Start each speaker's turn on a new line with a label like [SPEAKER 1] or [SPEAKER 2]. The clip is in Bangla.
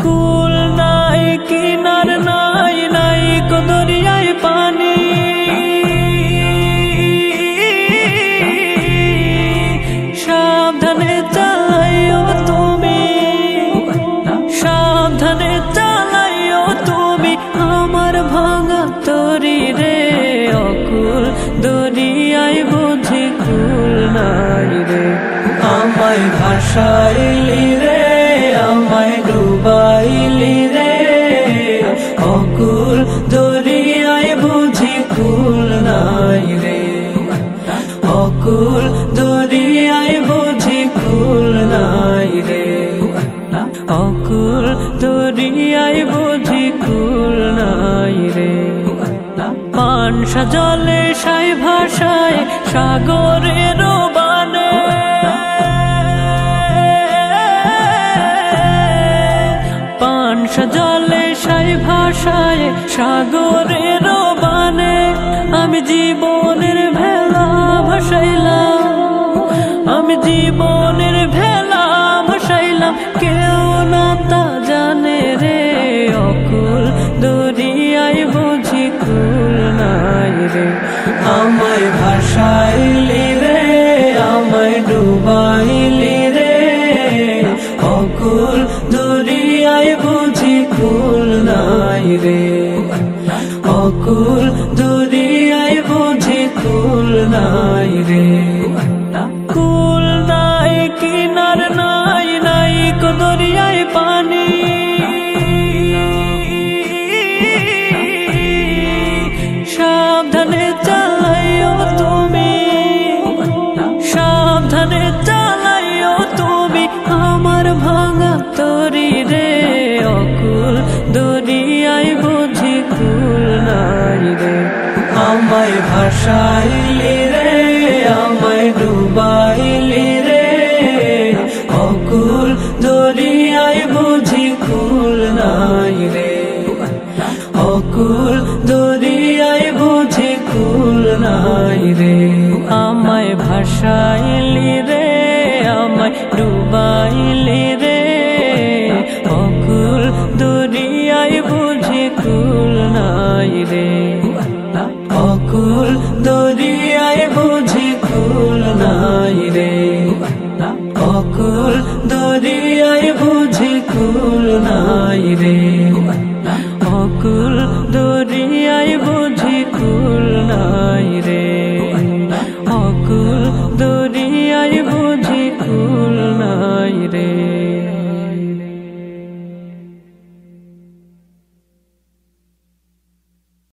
[SPEAKER 1] কুল নাই কিনার নাই নাই কো দরিয়ায় পানি সাবধানে চালাইও তুমি সাবধানে চালাইও তুমি আমার ভাঙা তরি রে অকুল দরিয়ায় বুঝি কুল নাই রে আমায় ভাসাইলি রে আমায় ডুবাইলি রে অকুল দরিয়ায় বুঝি কুল নাই রে অকুল দরিয়ায় বুঝি কুল নাই রে অকুল দরিয়ায় বুঝি কুল নাই রে পানসা জলে সাই ভাষায় সাগরের বানে পানসা জলে সাই ভাষায় সাগরের বানে আমি জীবনের ভেলা ভাসাইলাম আমি জীবনের ভেলা ভাসাইলাম কেউ না তা জানে রে অকুল দরিয়ায় বুঝি কুল নাই রে আমায় ভাসাইলি রে আমায় ডুবাইলি রে অকুল দরিয়ায় বুঝি কুল নাই রে অকুল দরিয়ায় বুঝি কুল নাই রে কুল নাই কিনার নাই নাই কো দরিয়ায় পানি সাবধানে চালাইও তুমি সাবধানে চালাইও তুমি আমার ভাঙা তরি রে অকুল দরিয়ায় বুঝি কুল নাই রে আমায় ভাসাইলি রে আমায় ডুবাইলি রে অকুল দরিয়ায় বুঝি কুল নাই রে অকুল দরিয়ায় বুঝি কুল নাই রে আমায় ভাসাইলি রে আমায় ডুবাইলি রে অকুল দরিয়ায় বুঝি কুল নাই রে অকুল দরিয়ায় বুঝি কুল নাই রে অকুল দরিয়ায় বুঝি কুল নাই রে অকুল দরিয়ায় বুঝি কুল নাই রে অকুল দরিয়ায় বুঝি কুল নাই রে।